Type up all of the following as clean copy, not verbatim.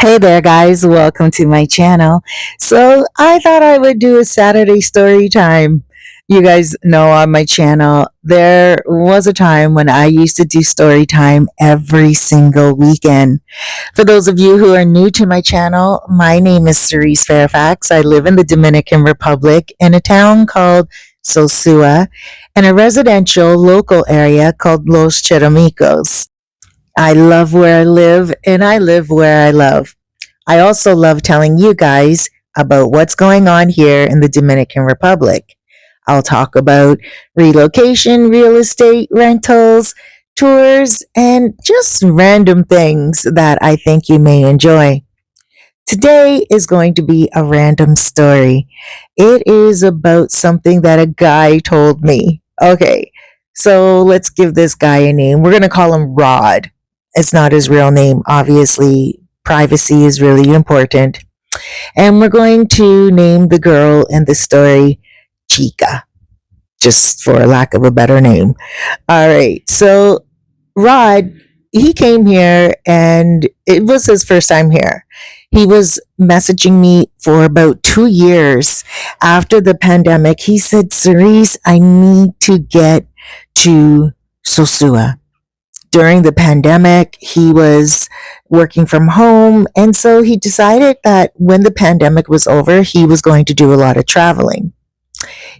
Hey there, guys. Welcome to my channel. So, I thought I would do a Saturday story time. You guys know on my channel, there was a time when I used to do story time every single weekend. For those of you who are new to my channel, my name is Cerise Fairfax. I live in the Dominican Republic in a town called Sosua and a residential local area called Los Cheramicos. I love where I live and I live where I love. I also love telling you guys about what's going on here in the Dominican Republic. I'll talk about relocation, real estate, rentals, tours, and just random things that I think you may enjoy. Today is going to be a random story. It is about something that a guy told me. Okay, so let's give this guy a name. We're going to call him Rod. It's not his real name, obviously. Privacy is really important. And we're going to name the girl in the story Chica, just for lack of a better name. All right, so Rod, he came here and it was his first time here. He was messaging me for about 2 years after the pandemic. He said, Cerise, I need to get to Sosua. During the pandemic, he was working from home. And so he decided that when the pandemic was over, he was going to do a lot of traveling.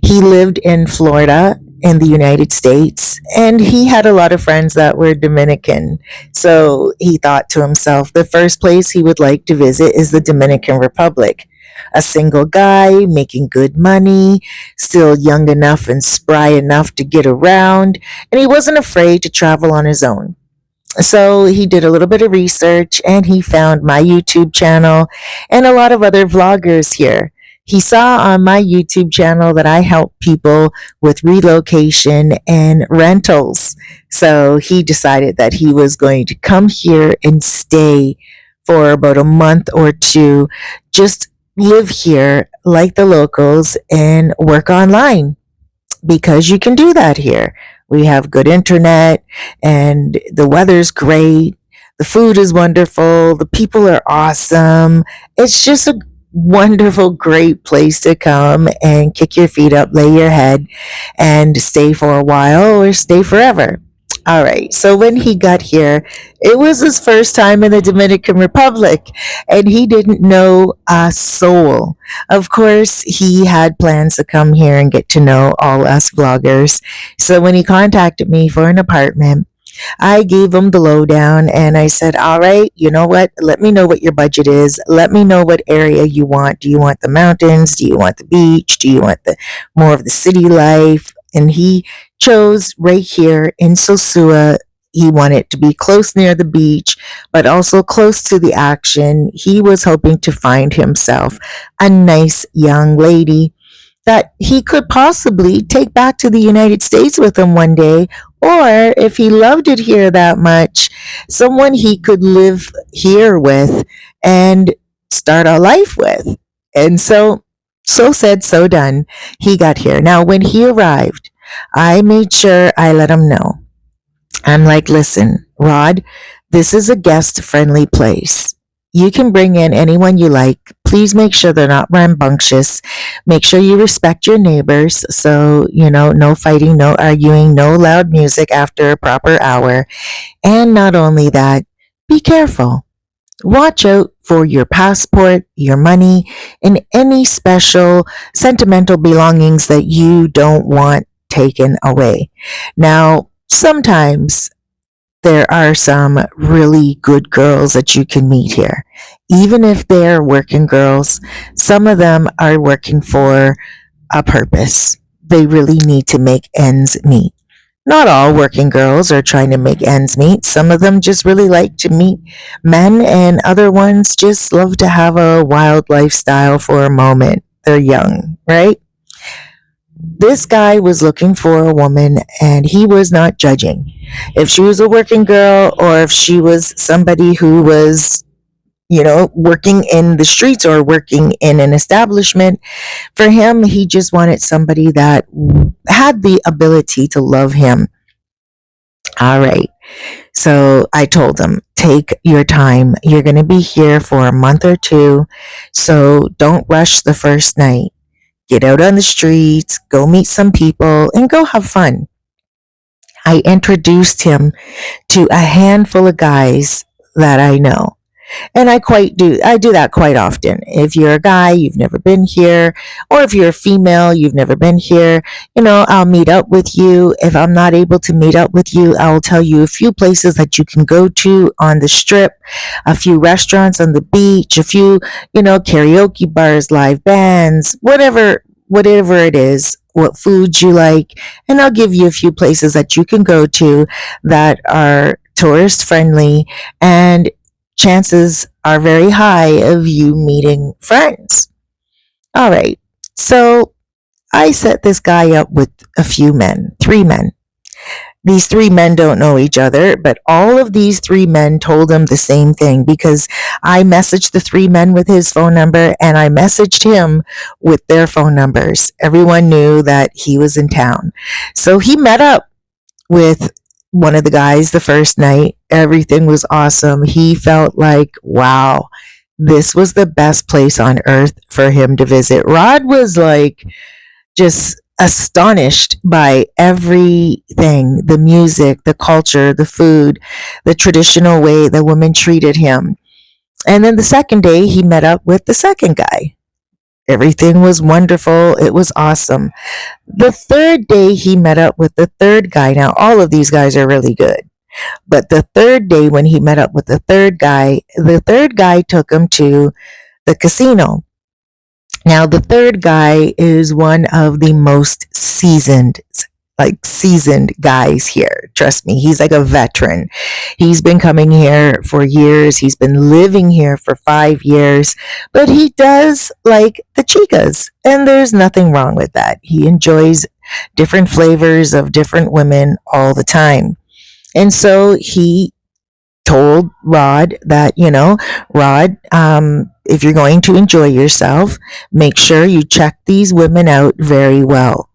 He lived in Florida in the United States, and he had a lot of friends that were Dominican. So he thought to himself, the first place he would like to visit is the Dominican Republic. A single guy making good money, still young enough and spry enough to get around, and he wasn't afraid to travel on his own. So he did a little bit of research and he found my YouTube channel and a lot of other vloggers here. He saw on my YouTube channel that I help people with relocation and rentals. So he decided that he was going to come here and stay for about a month or two, just live here like the locals and work online because you can do that here. We have good internet and the weather's great. The food is wonderful. The people are awesome. It's just a wonderful, great place to come and kick your feet up, lay your head, and stay for a while or stay forever. All right. So when he got here, it was his first time in the Dominican Republic and he didn't know a soul. Of course, he had plans to come here and get to know all us vloggers. So when he contacted me for an apartment, I gave him the lowdown and I said, all right, you know what? Let me know what your budget is. Let me know what area you want. Do you want the mountains? Do you want the beach? Do you want the more of the city life? And he chose right here in Sosua. He wanted to be close near the beach, but also close to the action. He was hoping to find himself a nice young lady that he could possibly take back to the United States with him one day, or if he loved it here that much, someone he could live here with and start a life with. And so said, so done. He got here. Now, when he arrived, I made sure I let him know. I'm like, listen, Rod, this is a guest friendly place. You can bring in anyone you like. Please make sure they're not rambunctious. Make sure you respect your neighbors. So, no fighting, no arguing, no loud music after a proper hour. And not only that, be careful. Watch out for your passport, your money, and any special sentimental belongings that you don't want taken away. Now, sometimes there are some really good girls that you can meet here. Even if they're working girls, some of them are working for a purpose. They really need to make ends meet. Not all working girls are trying to make ends meet. Some of them just really like to meet men, and other ones just love to have a wild lifestyle for a moment. They're young, right? This guy was looking for a woman and he was not judging. If she was a working girl or if she was somebody who was, working in the streets or working in an establishment, for him, he just wanted somebody that had the ability to love him. All right. So I told him, take your time. You're going to be here for a month or two. So don't rush the first night. Get out on the streets, go meet some people, and go have fun. I introduced him to a handful of guys that I know. And I do that quite often. If you're a guy, you've never been here, or if you're a female, you've never been here, I'll meet up with you. If I'm not able to meet up with you, I'll tell you a few places that you can go to on the strip, a few restaurants on the beach, a few, karaoke bars, live bands, whatever it is, what foods you like, and I'll give you a few places that you can go to that are tourist friendly, and chances are very high of you meeting friends. All right. So I set this guy up with a few men, 3 men. These 3 men don't know each other, but all of these 3 men told him the same thing, because I messaged the 3 men with his phone number and I messaged him with their phone numbers. Everyone knew that he was in town. So he met up with one of the guys the first night. Everything was awesome. He felt like, wow, this was the best place on earth for him to visit. Rod was like just astonished by everything, the music, the culture, the food, the traditional way the women treated him. And then the second day, he met up with the second guy. Everything was wonderful. It was awesome. The third day, he met up with the third guy. Now, all of these guys are really good. But the third day, when he met up with the third guy took him to the casino. Now, the third guy is one of the most seasoned guys here. Trust me, he's like a veteran. He's been coming here for years. He's been living here for 5 years, but he does like the Chicas, and there's nothing wrong with that. He enjoys different flavors of different women all the time. And so he told Rod that, Rod, if you're going to enjoy yourself, make sure you check these women out very well.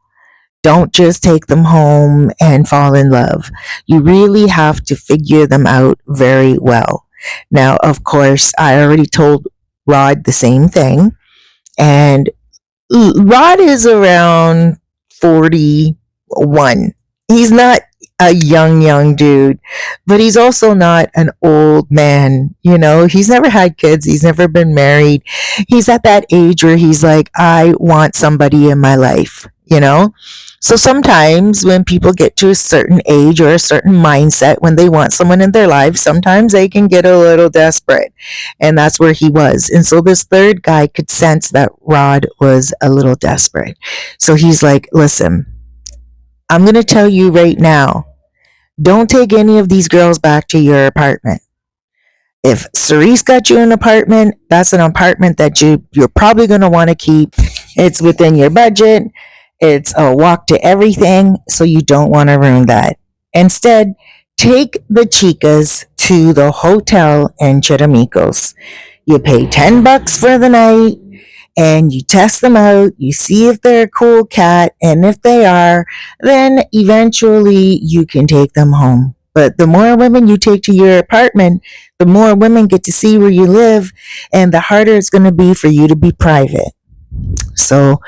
Don't just take them home and fall in love. You really have to figure them out very well. Now, of course, I already told Rod the same thing. And Rod is around 41. He's not a young dude, but he's also not an old man. He's never had kids. He's never been married. He's at that age where he's like, I want somebody in my life. So sometimes when people get to a certain age or a certain mindset, when they want someone in their life, sometimes they can get a little desperate. And that's where he was. And so this third guy could sense that Rod was a little desperate. So he's like, listen, I'm going to tell you right now, don't take any of these girls back to your apartment. If Cerise got you an apartment, that's an apartment that you're probably going to want to keep. It's within your budget. It's a walk to everything, so you don't want to ruin that. Instead, take the Chicas to the hotel in Chiramicos. You pay $10 for the night, and you test them out. You see if they're a cool cat, and if they are, then eventually you can take them home. But the more women you take to your apartment, the more women get to see where you live, and the harder it's going to be for you to be private. So,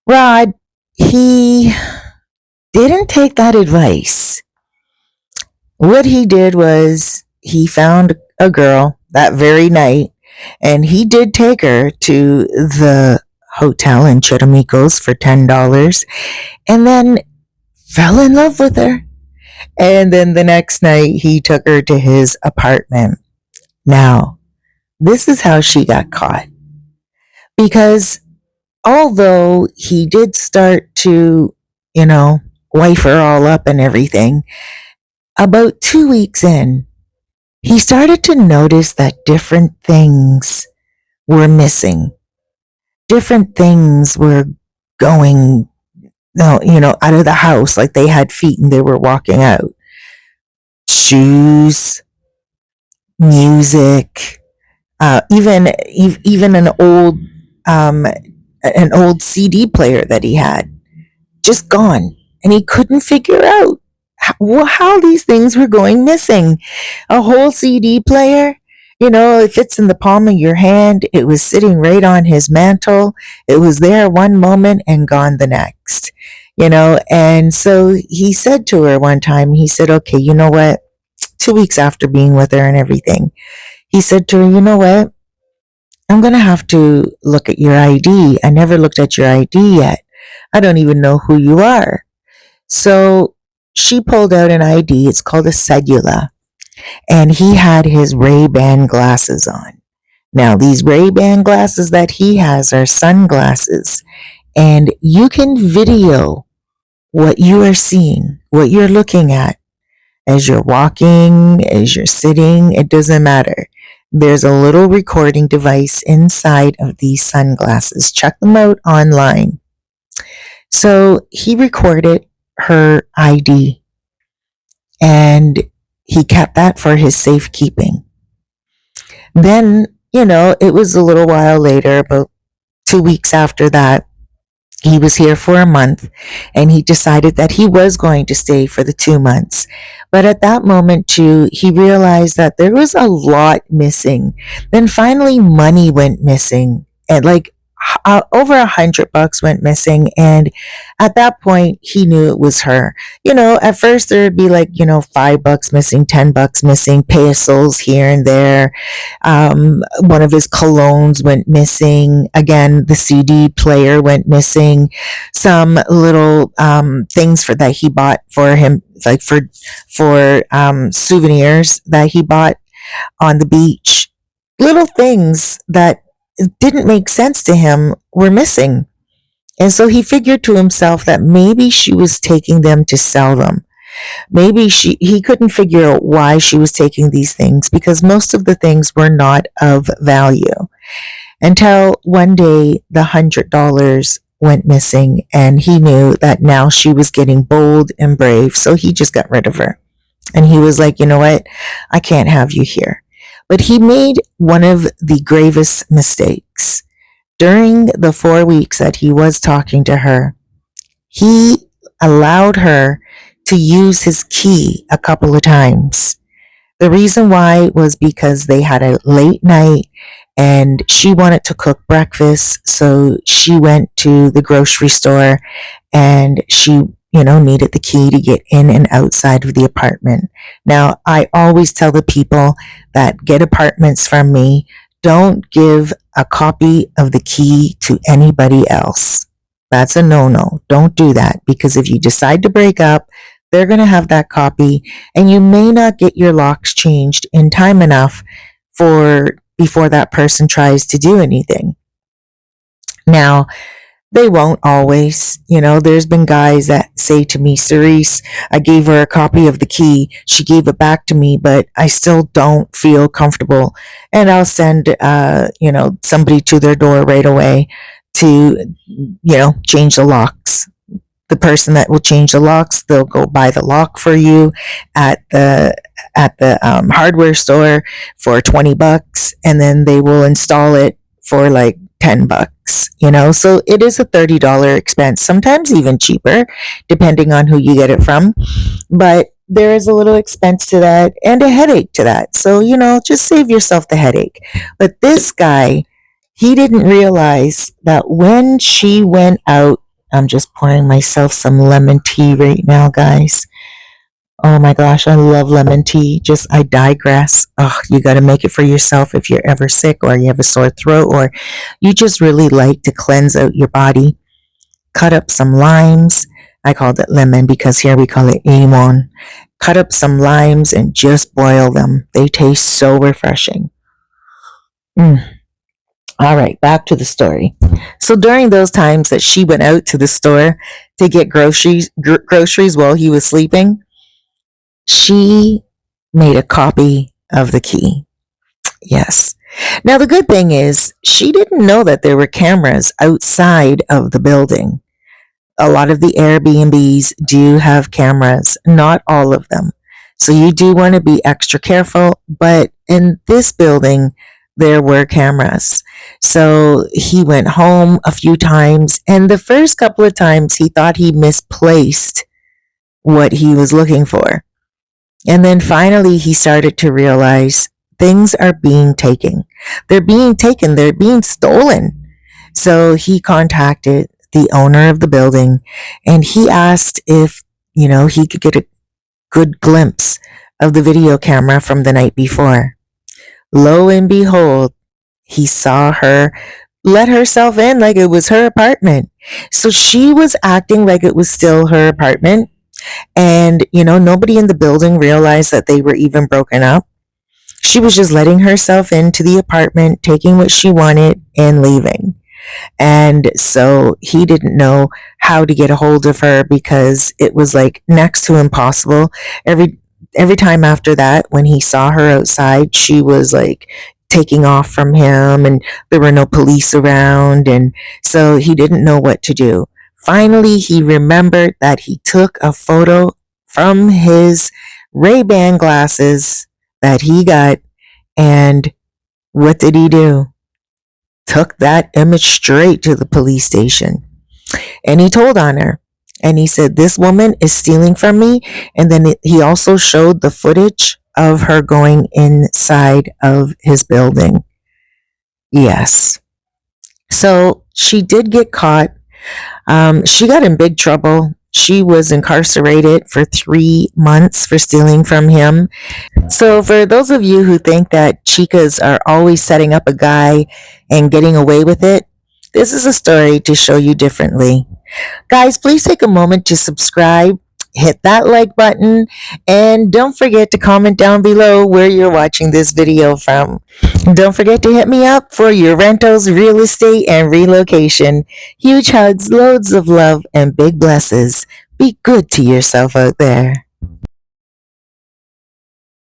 Rod, he didn't take that advice. What he did was he found a girl that very night, and he did take her to the hotel in Chiramicos for $10, and then fell in love with her. And then the next night, he took her to his apartment. Now, this is how she got caught. Because although he did start to, wife her all up and everything, about 2 weeks in, he started to notice that different things were missing. Different things were going, out of the house, like they had feet and they were walking out. Shoes, music, even an old CD player that he had, just gone, and he couldn't figure out how these things were going missing. A whole CD player, it fits in the palm of your hand. It was sitting right on his mantle. It was there one moment and gone the next. And so he said to her one time, he said, okay, you know what? 2 weeks after being with her and everything, he said to her, you know what? I'm going to have to look at your ID. I never looked at your ID yet. I don't even know who you are. So she pulled out an ID. It's called a cedula. And he had his Ray-Ban glasses on. Now, these Ray-Ban glasses that he has are sunglasses. And you can video what you are seeing, what you're looking at as you're walking, as you're sitting. It doesn't matter. There's a little recording device inside of these sunglasses. Check them out online. So he recorded her ID and he kept that for his safekeeping. Then, it was a little while later, about 2 weeks after that, he was here for a month and he decided that he was going to stay for the 2 months. But at that moment, too, he realized that there was a lot missing. Then finally, money went missing. And over $100 went missing. And at that point, he knew it was her. At first there'd be $5 missing, $10 missing, pesos here and there. One of his colognes went missing. Again, the CD player went missing. Some little things that he bought for him, like for souvenirs that he bought on the beach. Little things that didn't make sense to him were missing. And so he figured to himself that maybe she was taking them to sell them. Maybe he couldn't figure out why she was taking these things because most of the things were not of value. Until one day the $100 went missing and he knew that now she was getting bold and brave. So he just got rid of her. And he was like, you know what? I can't have you here. But he made one of the gravest mistakes. During the 4 weeks that he was talking to her, he allowed her to use his key a couple of times. The reason why was because they had a late night and she wanted to cook breakfast. So she went to the grocery store and she needed the key to get in and outside of the apartment. Now, I always tell the people that get apartments from me, don't give a copy of the key to anybody else. That's a no-no. Don't do that because if you decide to break up, they're going to have that copy and you may not get your locks changed in time enough before that person tries to do anything. Now, they won't always. There's been guys that say to me, Cerise, I gave her a copy of the key. She gave it back to me, but I still don't feel comfortable. And I'll send, somebody to their door right away to, change the locks. The person that will change the locks, they'll go buy the lock for you at the hardware store for $20, and then they will install it for like $10. So it is a $30 expense, sometimes even cheaper, depending on who you get it from. But there is a little expense to that and a headache to that. So, just save yourself the headache. But this guy, he didn't realize that when she went out, I'm just pouring myself some lemon tea right now, guys. Oh my gosh, I love lemon tea. I digress. Oh, you got to make it for yourself if you're ever sick or you have a sore throat or you just really like to cleanse out your body. Cut up some limes. I called it lemon because here we call it limon. Cut up some limes and just boil them. They taste so refreshing. All right, back to the story. So during those times that she went out to the store to get groceries while he was sleeping, she made a copy of the key. Yes. Now, the good thing is she didn't know that there were cameras outside of the building. A lot of the Airbnbs do have cameras, not all of them. So you do want to be extra careful. But in this building, there were cameras. So he went home a few times. And the first couple of times, he thought he misplaced what he was looking for. And then finally, he started to realize things are being taken. They're being taken, they're being stolen. So he contacted the owner of the building and he asked if, he could get a good glimpse of the video camera from the night before. Lo and behold, he saw her let herself in like it was her apartment. So she was acting like it was still her apartment. And, nobody in the building realized that they were even broken up. She was just letting herself into the apartment, taking what she wanted, and leaving. And so he didn't know how to get a hold of her because it was like next to impossible. Every time after that, when he saw her outside, she was like taking off from him and there were no police around. And so he didn't know what to do. Finally, he remembered that he took a photo from his Ray-Ban glasses that he got. And what did he do? Took that image straight to the police station. And he told on her. And he said, this woman is stealing from me. And then he also showed the footage of her going inside of his building. Yes. So she did get caught. She got in big trouble. She was incarcerated for 3 months for stealing from him. So for those of you who think that chicas are always setting up a guy and getting away with it, this is a story to show you differently. Guys, please take a moment to subscribe, hit that like button, and don't forget to comment down below where you're watching this video from. Don't forget to hit me up for your rentals, real estate, and relocation. Huge hugs, loads of love, and big blesses. Be good to yourself out there.